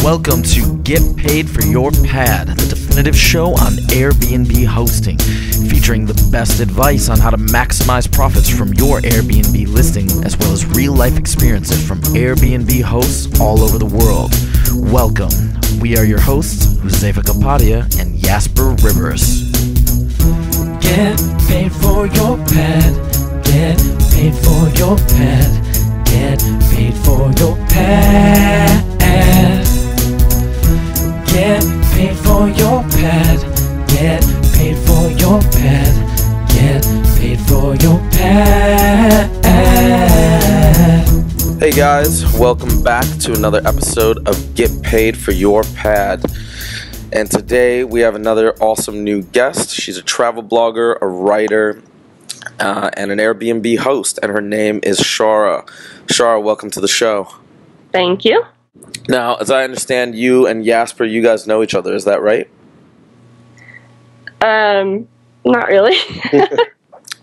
Welcome to Get Paid for Your Pad, the definitive show on Airbnb hosting, featuring the best advice on how to maximize profits from your Airbnb listing, as well as real-life experiences from Airbnb hosts all over the world. Welcome. We are your hosts, Josefa Kapadia and Jasper Rivers. Get paid for your pad. Get paid for your pad. Get paid for your pad. Get paid for your pad. Get paid for your pad. Get paid for your pad. Hey guys, welcome back to another episode of Get Paid for Your Pad. And today we have another awesome new guest. She's a travel blogger, a writer, and an Airbnb host, and her name is Shara. Shara, welcome to the show. Thank you. Now, as I understand, you and Jasper, you guys know each other, is that right? Not really.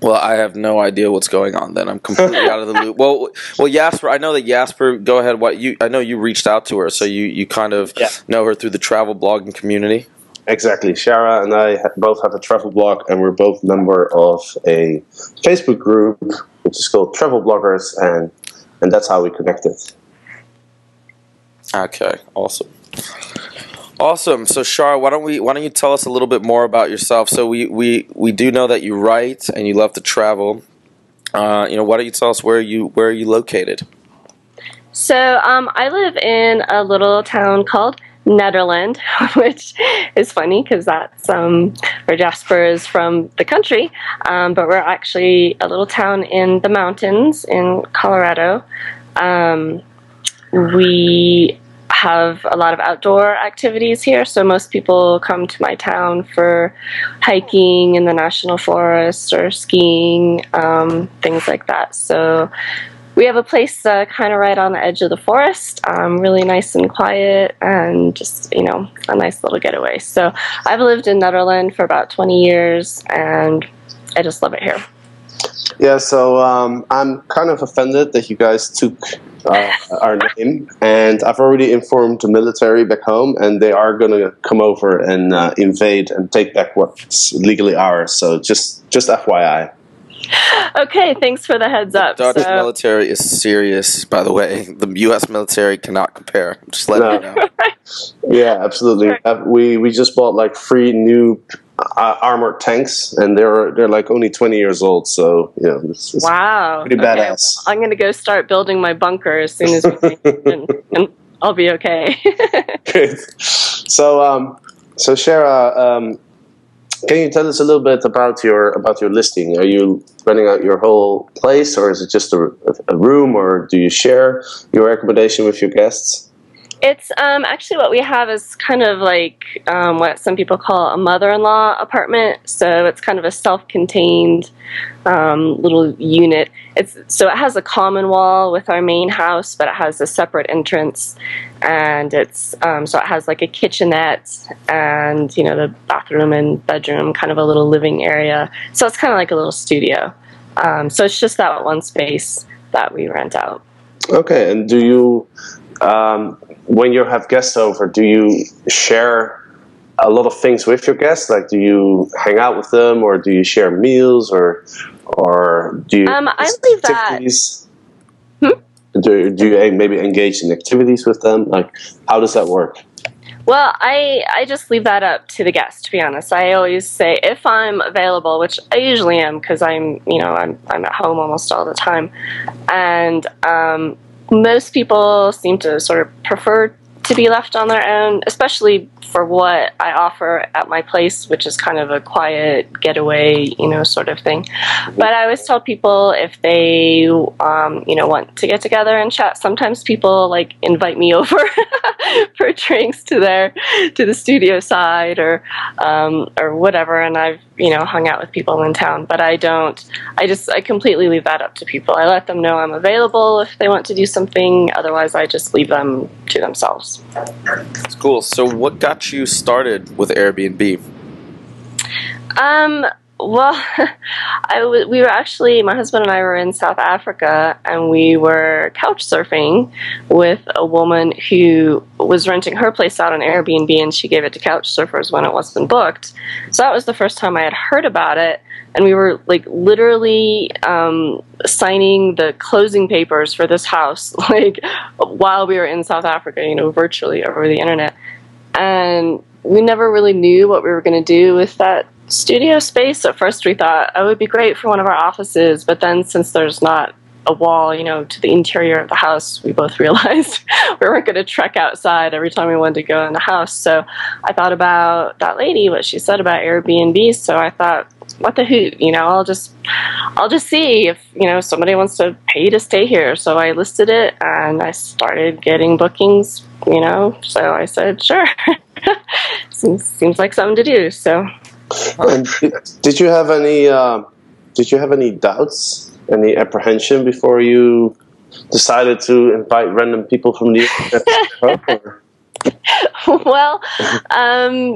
Well, I have no idea what's going on then. I'm completely out of the loop. Well, Jasper, I know that Jasper, go ahead. I know you reached out to her, so you kind of know her through the travel blogging community. Exactly. Shara and I both have a travel blog, and we're both member of a Facebook group, which is called Travel Bloggers, and that's how we connected. Okay, awesome. Awesome. So, Shara, why don't you tell us a little bit more about yourself? So we do know that you write and you love to travel. Why don't you tell us where are you located? So I live in a little town called Nederland, which is funny because that's where Jasper is from the country, but we're actually a little town in the mountains in Colorado. We have a lot of outdoor activities here, so most people come to my town for hiking in the national forest or skiing, things like that. So we have a place kind of right on the edge of the forest, really nice and quiet, and just, a nice little getaway. So I've lived in Nederland for about 20 years, and I just love it here. Yeah, so I'm kind of offended that you guys took our name, and I've already informed the military back home, and they are going to come over and invade and take back what's legally ours. So just FYI. Okay, thanks for the heads up. The Dutch military is serious, by the way. The U.S. military cannot compare. Just letting you know. Yeah, absolutely. We just bought like 3 new armored tanks, and they're like only 20 years old. So it's wow, pretty badass. Well, I'm gonna go start building my bunker as soon as we can, and I'll be okay. Good. So Shara, can you tell us a little bit about your listing? Are you renting out your whole place, or is it just a room, or do you share your accommodation with your guests? It's actually what we have is kind of like what some people call a mother-in-law apartment. So it's kind of a self-contained little unit. So it has a common wall with our main house, but it has a separate entrance, and it's so it has like a kitchenette and the bathroom and bedroom, kind of a little living area. So it's kind of like a little studio. So it's just that one space that we rent out. Okay, and do you? When you have guests over, do you share a lot of things with your guests? Like, do you hang out with them, or do you share meals, or do you? I leave that. Do you maybe engage in activities with them? Like, how does that work? Well, I just leave that up to the guest, to be honest. I always say if I'm available, which I usually am because I'm at home almost all the time, and most people seem to sort of prefer to be left on their own, especially for what I offer at my place, which is kind of a quiet getaway, sort of thing. But I always tell people if they, want to get together and chat. Sometimes people like invite me over for drinks to the studio side or whatever, and I've hung out with people in town. But I don't. I completely leave that up to people. I let them know I'm available if they want to do something. Otherwise, I just leave them to themselves. That's cool. So what got you started with Airbnb? Well, we were actually, my husband and I were in South Africa, and we were couch surfing with a woman who was renting her place out on Airbnb, and she gave it to couch surfers when it wasn't booked. So that was the first time I had heard about it, and we were like literally signing the closing papers for this house, like while we were in South Africa, you know, virtually over the internet. And we never really knew what we were going to do with that studio space. At first we thought it would be great for one of our offices, but then since there's not a wall, you know, to the interior of the house, we both realized we weren't going to trek outside every time we wanted to go in the house. So I thought about that lady, what she said about Airbnb. So I thought, what the hoot, you know, I'll just see if, you know, somebody wants to pay to stay here. So I listed it and I started getting bookings, you know, so I said, sure. seems like something to do. So and did you have any doubts, any apprehension before you decided to invite random people from the internet? Well,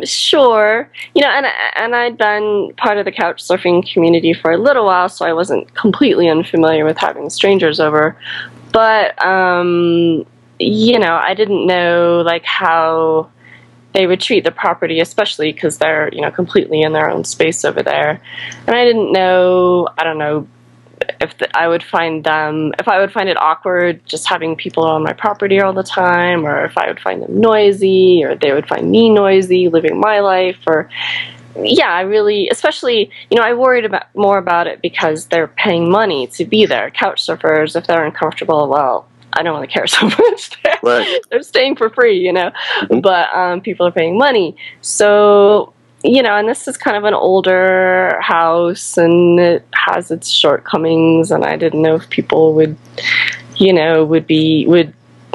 sure. You know, and I'd been part of the couch surfing community for a little while, so I wasn't completely unfamiliar with having strangers over. But, you know, I didn't know, like, how they would treat the property, especially because they're, you know, completely in their own space over there. And I didn't know, I don't know, if I would find it awkward just having people on my property all the time, or if I would find them noisy, or they would find me noisy living my life, or yeah, I really, especially, you know, I worried more about it because they're paying money to be there. Couch surfers, if they're uncomfortable, well, I don't really care so much. They're staying for free, you know, but people are paying money. So, you know, and this is kind of an older house, and it has its shortcomings, and I didn't know if people would, you know, would be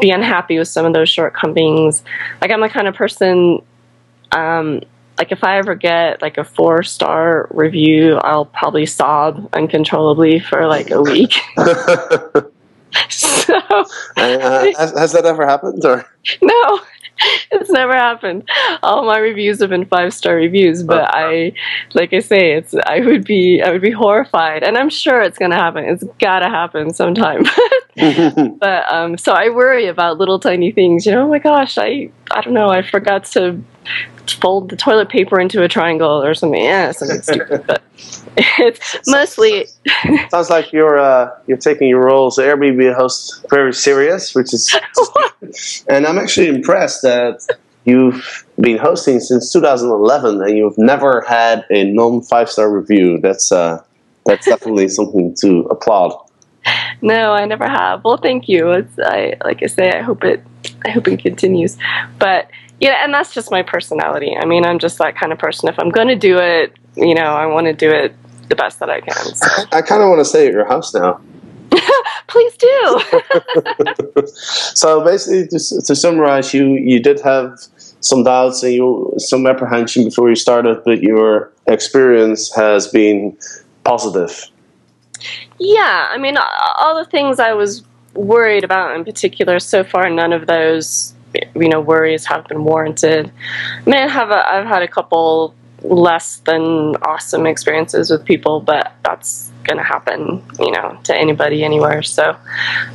unhappy with some of those shortcomings. Like, I'm the kind of person, like, if I ever get like a 4-star review, I'll probably sob uncontrollably for like a week. So, has that ever happened, or no? It's never happened. All my reviews have been 5-star reviews, but like I say, I would be horrified, and I'm sure it's gonna happen. It's gotta happen sometime. But so I worry about little tiny things. You know, oh my gosh, I don't know, I forgot to fold the toilet paper into a triangle or something. Yeah, something stupid. But it's mostly. Sounds like you're taking your role as Airbnb host very serious, which is. And I'm actually impressed that you've been hosting since 2011 and you've never had a non-5-star review. That's definitely something to applaud. No, I never have. Well, thank you. Like I say, I hope it continues. But yeah, and that's just my personality. I mean, I'm just that kind of person. If I'm going to do it, you know, I want to do it the best that I can. So. I kind of want to stay at your house now. Please do. So basically, to summarize, you did have some doubts and some apprehension before you started, but your experience has been positive. Yeah, I mean, all the things I was worried about in particular, so far none of those, you know, worries have been warranted. I mean, I've had a couple less than awesome experiences with people, but that's gonna happen, you know, to anybody anywhere. So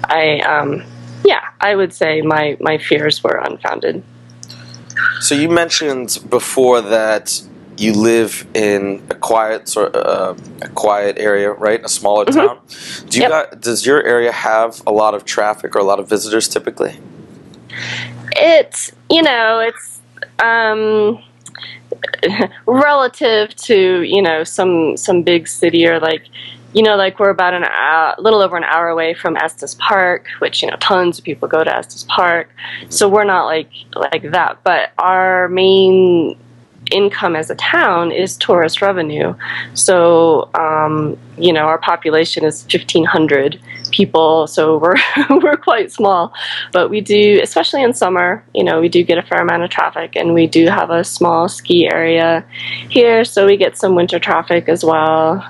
I would say my fears were unfounded. So you mentioned before that you live in a quiet area, right? A smaller town. Does your area have a lot of traffic or a lot of visitors typically? It's relative to, you know, some big city, or like, you know, like we're about a little over an hour away from Estes Park, which, you know, tons of people go to Estes Park. So we're not like that, but our main income as a town is tourist revenue. So, you know, our population is 1,500 people, so we're quite small. But we do, especially in summer, you know, we do get a fair amount of traffic, and we do have a small ski area here, so we get some winter traffic as well.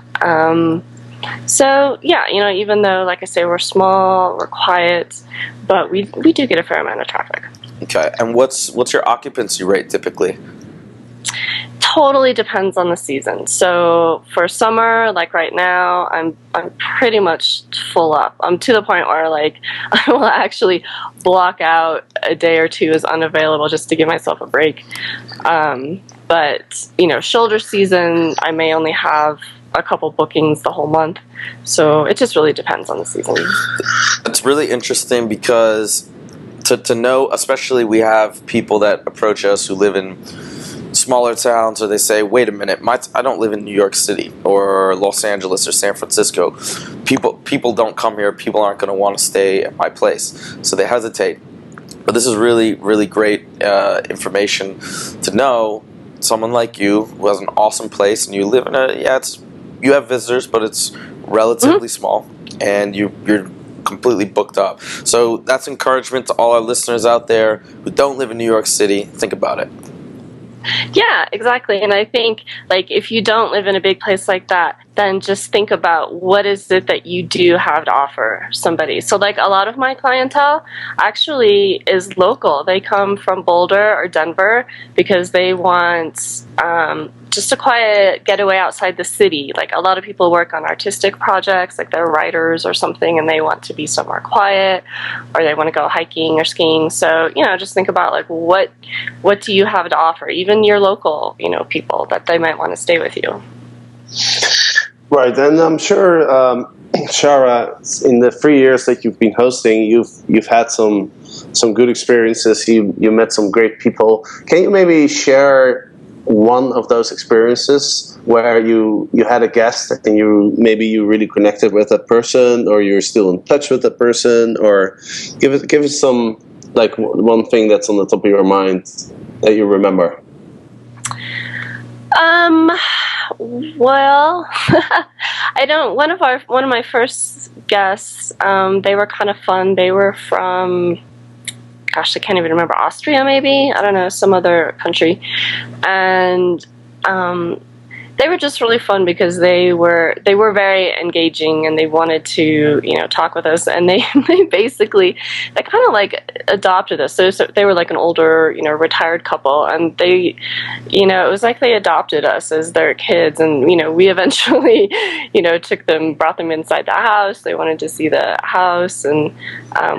So yeah, you know, even though, like I say, we're small, we're quiet, but we do get a fair amount of traffic. Okay, and what's your occupancy rate typically? totally depends on the season. So for summer, like right now, I'm pretty much full up. I'm to the point where like I will actually block out a day or two as unavailable just to give myself a break. But you know, shoulder season, I may only have a couple bookings the whole month. So it just really depends on the season. It's really interesting because to know, especially we have people that approach us who live in smaller towns, or they say, wait a minute, I don't live in New York City or Los Angeles or San Francisco. People don't come here. People aren't going to want to stay at my place, so they hesitate. But this is really, really great information to know. Someone like you who has an awesome place, and you live in you have visitors, but it's relatively small, and you're completely booked up. So that's encouragement to all our listeners out there who don't live in New York City. Think about it. Yeah, exactly. And I think, like, if you don't live in a big place like that, then just think about what is it that you do have to offer somebody. So, like, a lot of my clientele actually is local. They come from Boulder or Denver because they want just a quiet getaway outside the city. Like, a lot of people work on artistic projects, like they're writers or something, and they want to be somewhere quiet, or they want to go hiking or skiing. So, you know, just think about, like, what do you have to offer? Even your local, you know, people that they might want to stay with you. Right, and I'm sure, Shara, in the 3 years that you've been hosting, you've had some good experiences. You met some great people. Can you maybe share one of those experiences where you had a guest and you really connected with that person, or you're still in touch with that person, or give us some, like, one thing that's on the top of your mind that you remember? Well, I don't. One of my first guests, they were kind of fun. They were from, gosh, I can't even remember, Austria maybe? I don't know, some other country. And they were just really fun because they were very engaging, and they wanted to, you know, talk with us, and they basically, they kind of like adopted us. So they were like an older, you know, retired couple, and they, you know, it was like they adopted us as their kids. And, you know, we eventually, you know, brought them inside the house. They wanted to see the house, and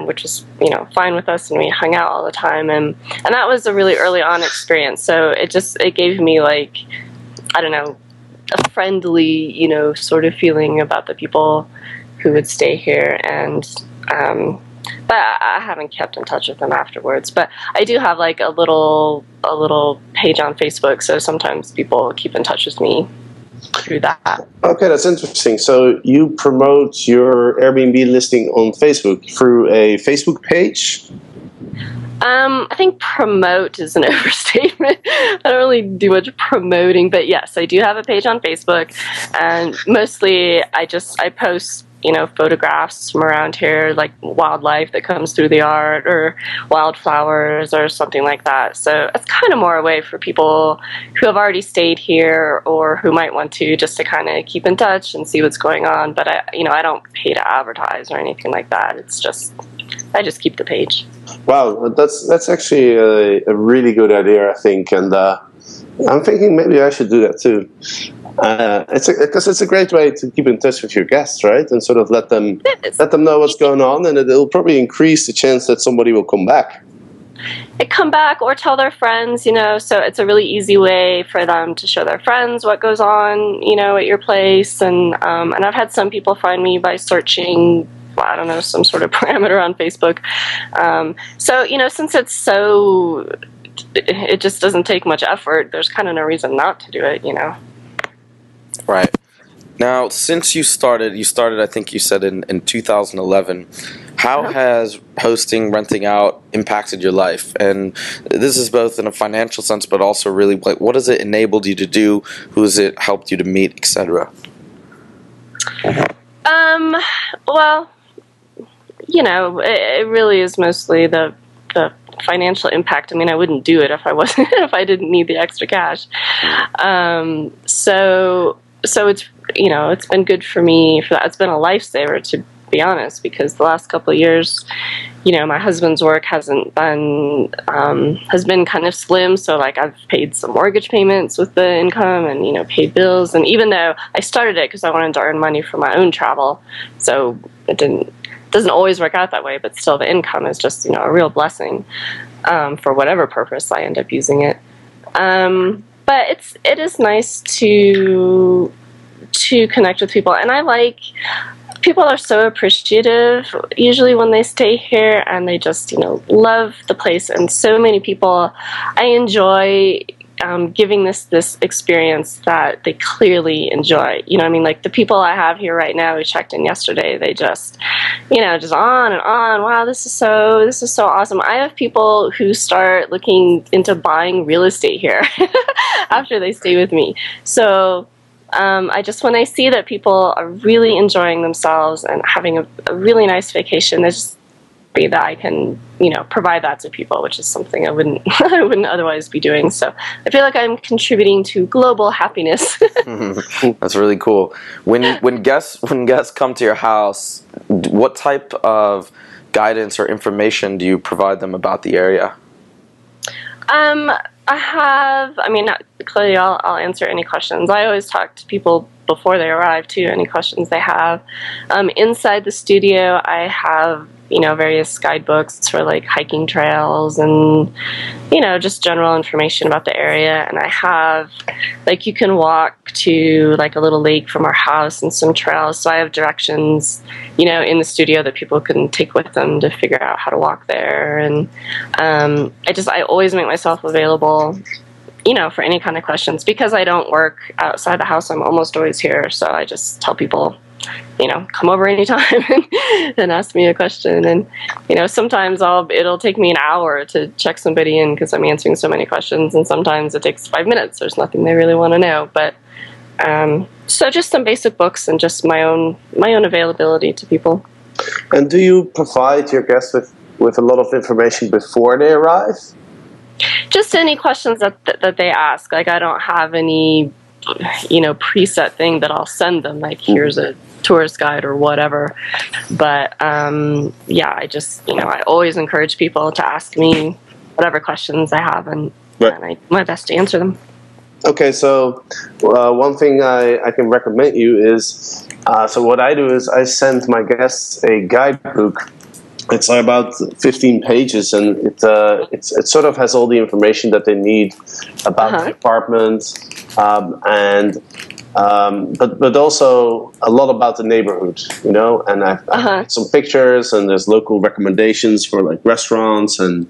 which was, you know, fine with us, and we hung out all the time, and that was a really early on experience. So it gave me, like, I don't know, a friendly, you know, sort of feeling about the people who would stay here. And but I haven't kept in touch with them afterwards. But I do have, like, a little page on Facebook, so sometimes people keep in touch with me through that. Okay, that's interesting. So you promote your Airbnb listing on Facebook through a Facebook page? I think promote is an overstatement. I don't really do much promoting, but yes, I do have a page on Facebook, and mostly I post, you know, photographs from around here, like wildlife that comes through the art, or wildflowers or something like that. So it's kind of more a way for people who have already stayed here, or who might want to, just to kind of keep in touch and see what's going on. But I don't pay to advertise or anything like that. It's just, I just keep the page. Wow, that's actually a really good idea, I think, and I'm thinking maybe I should do that too. Because it's a great way to keep in touch with your guests, right? And sort of let them know what's going on, and it'll probably increase the chance that somebody will come back. Come back or tell their friends, you know. So it's a really easy way for them to show their friends what goes on, you know, at your place. And I've had some people find me by searching, I don't know, some sort of parameter on Facebook. So, you know, since it just doesn't take much effort, there's kind of no reason not to do it, you know. Right. Now, since you started, I think you said in 2011, how has hosting, renting out impacted your life? And this is both in a financial sense, but also really, like, what has it enabled you to do? Who has it helped you to meet, etc.? Well, you know, it really is mostly the financial impact. I mean, I wouldn't do it if I didn't need the extra cash. So it's, you know, it's been good for me for that. It's been a lifesaver to be honest, because the last couple of years, you know, my husband's work has been kind of slim. So like I've paid some mortgage payments with the income, and you know, paid bills. And even though I started it because I wanted to earn money for my own travel, so it doesn't always work out that way. But still, the income is just, you know, a real blessing for whatever purpose I end up using it. But it is nice to connect with people, and I like. People are so appreciative usually when they stay here, and they just, you know, love the place. And so many people, I enjoy giving this experience that they clearly enjoy. You know what I mean? Like the people I have here right now who checked in yesterday, they just, you know, just on and on. Wow, this is so awesome. I have people who start looking into buying real estate here after they stay with me. So when I see that people are really enjoying themselves and having a really nice vacation, it's just be that I can, you know, provide that to people, which is something I wouldn't otherwise be doing. So I feel like I'm contributing to global happiness. That's really cool. When guests come to your house, what type of guidance or information do you provide them about the area? Clearly I'll answer any questions. I always talk to people before they arrive too, any questions they have. Inside the studio, I have, you know, various guidebooks for like hiking trails and, you know, just general information about the area. And I have, like, you can walk to like a little lake from our house and some trails. So I have directions, you know, in the studio that people can take with them to figure out how to walk there. And I always make myself available, you know, for any kind of questions, because I don't work outside the house. I'm almost always here. So I just tell people, you know, come over anytime and ask me a question. And, you know, sometimes it'll take me an hour to check somebody in because I'm answering so many questions. And sometimes it takes 5 minutes. There's nothing they really want to know. But so just some basic books and just my own availability to people. And do you provide your guests with a lot of information before they arrive? Just any questions that they ask. Like I don't have any, you know, preset thing that I'll send them. Like here's a tourist guide or whatever. But yeah, I just, you know, I always encourage people to ask me whatever questions I have, and I do my best to answer them. Okay, so one thing I can recommend you is, so what I do is I send my guests a guidebook. It's about 15 pages, and it sort of has all the information that they need about the apartment, but also a lot about the neighborhood, you know. And I've some pictures, and there's local recommendations for like restaurants and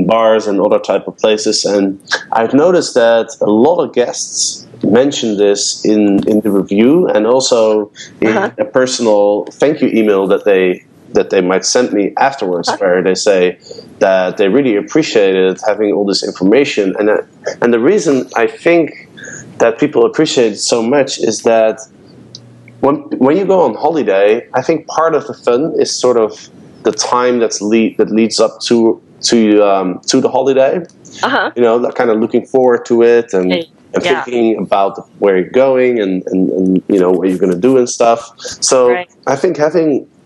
bars and other type of places. And I've noticed that a lot of guests mention this in the review, and also in a personal thank you email that they might send me afterwards, where they say that they really appreciated having all this information. And the reason I think that people appreciate it so much is that when you go on holiday, I think part of the fun is sort of the time that leads up to the holiday. You know, that kind of looking forward to it and thinking about where you're going and you know what you're going to do and stuff. So I think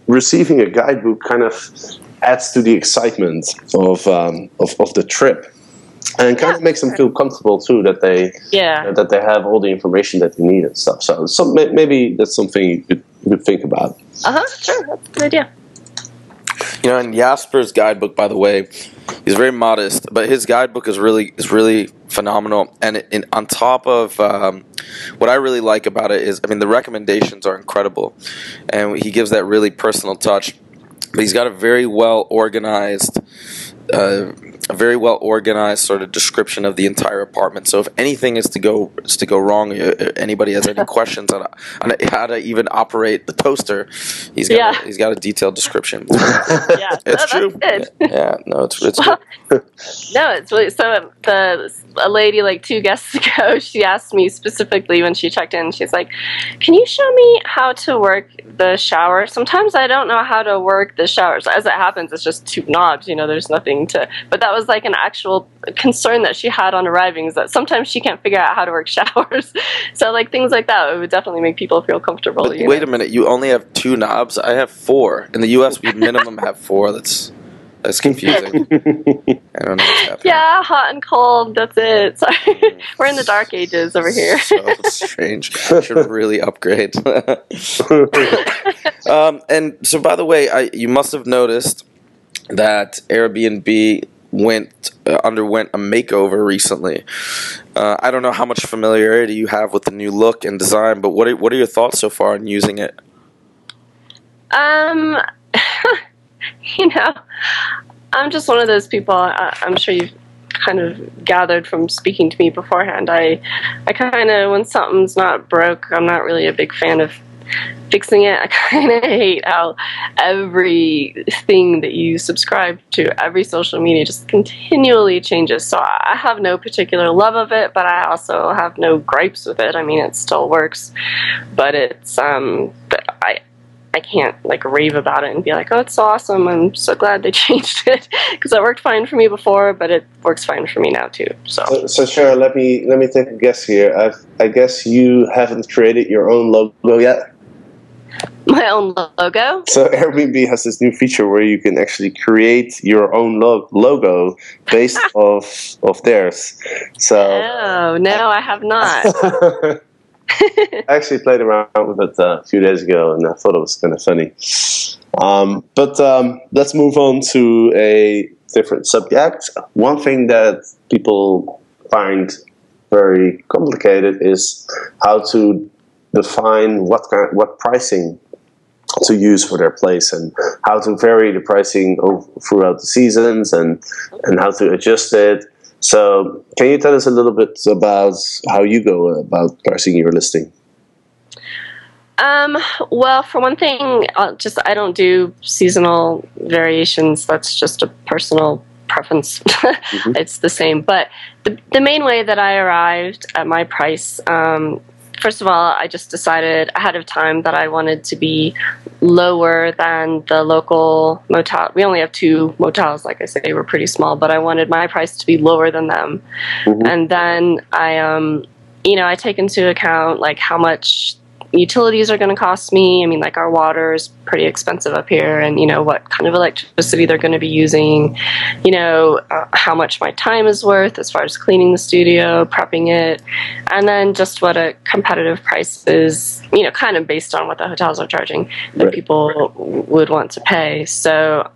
receiving a guidebook kind of adds to the excitement of the trip, and kind of makes them feel comfortable too, that they have all the information that they need and stuff. So maybe that's something you could think about. Sure, that's a good idea. You know, and Jasper's guidebook, by the way, he's very modest, but his guidebook is really phenomenal. And on top of what I really like about it is, I mean, the recommendations are incredible, and he gives that really personal touch. But he's got a very well organized sort of description of the entire apartment. So if anything is to go wrong, anybody has any questions on how to even operate the toaster, he's got a detailed description. It's true. Good. Yeah, no, it's good. No, it's really so. A lady like 2 guests ago, she asked me specifically when she checked in. She's like, "Can you show me how to work the shower? Sometimes I don't know how to work the shower." So as it happens, it's just 2 knobs. You know, there's nothing to. But that was like an actual concern that she had on arriving, is that sometimes she can't figure out how to work showers. So like things like that, it would definitely make people feel comfortable. But wait a minute, you only have 2 knobs? I have 4. In the U.S., we minimum have 4. That's confusing. I don't know what's happening. Yeah, hot and cold, that's it. Sorry. We're in the dark ages over here. So strange. Should really upgrade. And so, by the way, you must have noticed that Airbnb underwent a makeover recently. I don't know how much familiarity you have with the new look and design, but what are your thoughts so far on using it? You know, I'm just one of those people, I'm sure you've kind of gathered from speaking to me beforehand. I kind of, when something's not broke, I'm not really a big fan of fixing it. I kind of hate how everything that you subscribe to, every social media, just continually changes. So I have no particular love of it, but I also have no gripes with it. I mean, it still works, but it's I can't like rave about it and be like, oh, it's so awesome, I'm so glad they changed it, because it worked fine for me before, but it works fine for me now too. So Shara, let me take a guess here. I guess you haven't created your own logo yet. My own logo? So Airbnb has this new feature where you can actually create your own logo based off theirs. So oh no, I have not. I actually played around with it a few days ago, and I thought it was kind of funny. But let's move on to a different subject. One thing that people find very complicated is how to define what pricing to use for their place, and how to vary the pricing throughout the seasons, and how to adjust it. So, can you tell us a little bit about how you go about pricing your listing? Well, for one thing, I don't do seasonal variations. That's just a personal preference. Mm-hmm. It's the same. But the main way that I arrived at my price, first of all, I just decided ahead of time that I wanted to be lower than the local motel. We only have 2 motels, like I say, we're pretty small, but I wanted my price to be lower than them. Mm-hmm. And then I take into account like how much utilities are going to cost me. I mean, like our water is pretty expensive up here, and what kind of electricity they're going to be using, how much my time is worth as far as cleaning the studio, prepping it, and then just what a competitive price is, kind of based on what the hotels are charging that people would want to pay. So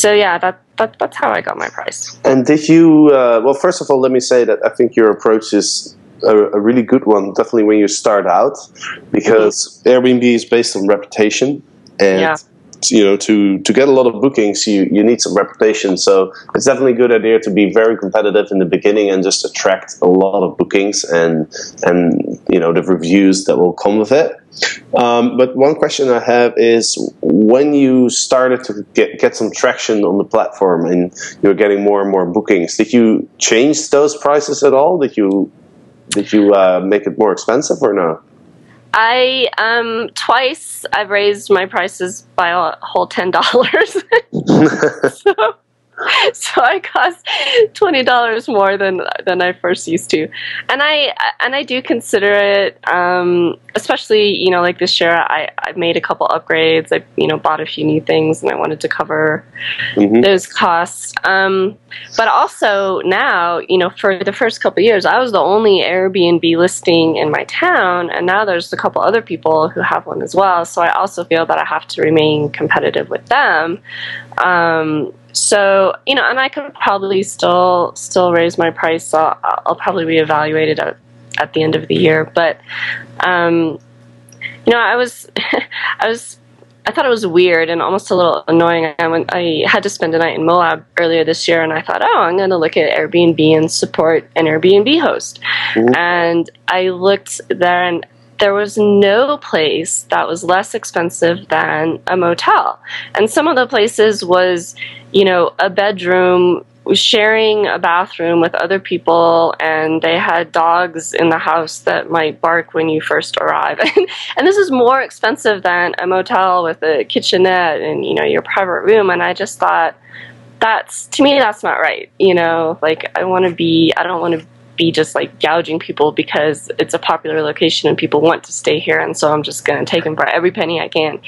yeah, that's how I got my price. And did you, well, first of all, let me say that I think your approach is a really good one, definitely when you start out, because Airbnb is based on reputation, and to get a lot of bookings, you need some reputation. So it's definitely a good idea to be very competitive in the beginning and just attract a lot of bookings and the reviews that will come with it. But one question I have is, when you started to get some traction on the platform and you're getting more and more bookings, did you change those prices at all? Did you make it more expensive or no? Twice I've raised my prices by a whole $10. So I cost $20 more than I first used to, and I do consider it, especially like this year I've made a couple upgrades. I bought a few new things, and I wanted to cover those costs. But also now, for the first couple of years, I was the only Airbnb listing in my town, and now there's a couple other people who have one as well. So I also feel that I have to remain competitive with them. So, and I could probably still raise my price. So I'll probably reevaluate it at the end of the year. But, I thought it was weird and almost a little annoying. I had to spend a night in Moab earlier this year, and I thought, I'm going to look at Airbnb and support an Airbnb host. Mm-hmm. And I looked there, and there was no place that was less expensive than a motel. And some of the places was, a bedroom sharing a bathroom with other people, and they had dogs in the house that might bark when you first arrive. And this is more expensive than a motel with a kitchenette and, your private room. And I just thought, that's, to me, that's not right. You know, like I don't want to be just like gouging people because it's a popular location and people want to stay here, and so I'm just going to take them for every penny I can,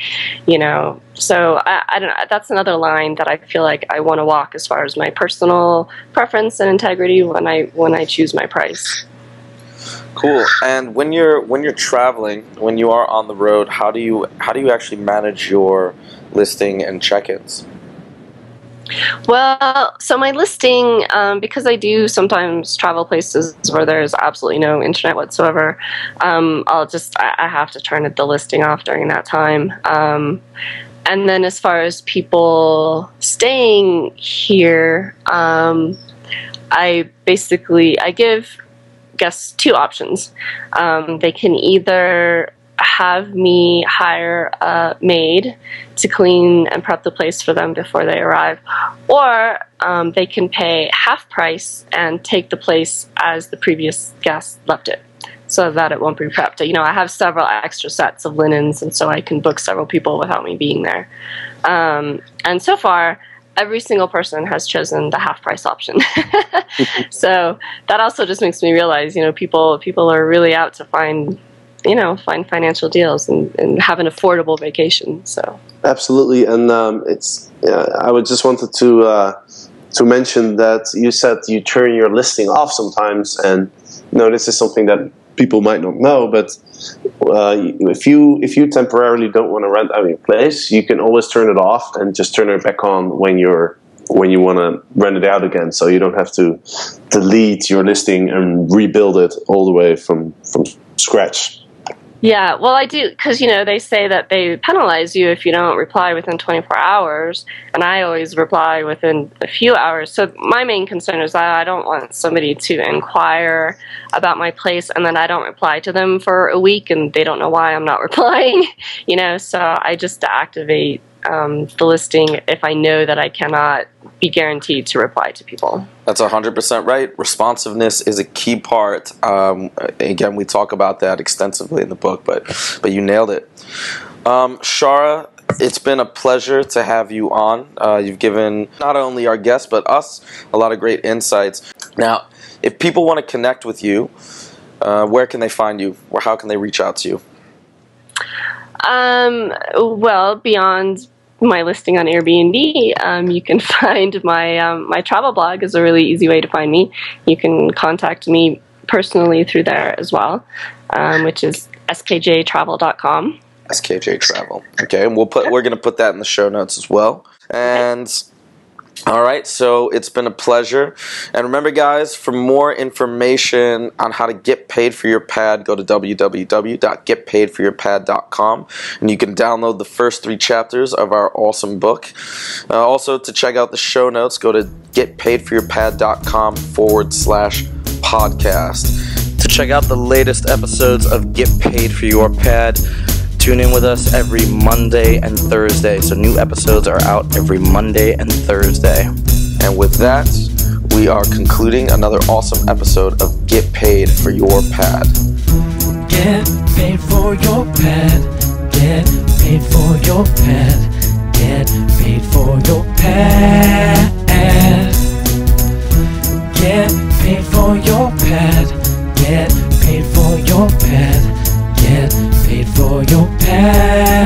you know. So I don't know, that's another line that I feel like I want to walk as far as my personal preference and integrity when I choose my price. Cool. And when you're traveling, when you are on the road, how do you actually manage your listing and check-ins? Well, so my listing, because I do sometimes travel places where there's absolutely no internet whatsoever, I have to turn the listing off during that time. And then as far as people staying here, I give guests two options. They can either have me hire a maid to clean and prep the place for them before they arrive, or they can pay half price and take the place as the previous guest left it, so that it won't be prepped. You know, I have several extra sets of linens, and so I can book several people without me being there. And so far, every single person has chosen the half price option. So that also just makes me realize, you know, people are really out to find financial deals and have an affordable vacation. So absolutely, and I would just wanted to mention that you said you turn your listing off sometimes, and you know, this is something that people might not know, but if you temporarily don't want to rent out your place, you can always turn it off and just turn it back on when you want to rent it out again, so you don't have to delete your listing and rebuild it all the way from scratch. Yeah, well, I do, because, you know, they say that they penalize you if you don't reply within 24 hours, and I always reply within a few hours. So my main concern is that I don't want somebody to inquire about my place, and then I don't reply to them for a week, and they don't know why I'm not replying, you know, so I just deactivate the listing if I know that I cannot be guaranteed to reply to people. That's 100% right. Responsiveness is a key part. Again, we talk about that extensively in the book, but you nailed it. Shara, it's been a pleasure to have you on. You've given not only our guests, but us a lot of great insights. Now, if people want to connect with you, where can they find you, or how can they reach out to you? Well, beyond my listing on Airbnb, you can find my travel blog is a really easy way to find me. You can contact me personally through there as well, which is skjtravel.com. SKJ Travel. Okay, and we're going to put that in the show notes as well. And all right, so it's been a pleasure. And remember, guys, for more information on how to get paid for your pad, go to www.getpaidforyourpad.com, and you can download the first 3 chapters of our awesome book. Also, to check out the show notes, go to getpaidforyourpad.com/podcast. To check out the latest episodes of Get Paid for Your Pad, tune in with us every Monday and Thursday. So new episodes are out every Monday and Thursday. And with that, we are concluding another awesome episode of Get Paid for Your Pad. Get paid for your pad. Get paid for your pad. Get paid for your pad. Get paid for your pad. Get paid for your pad. Get paid for your pad.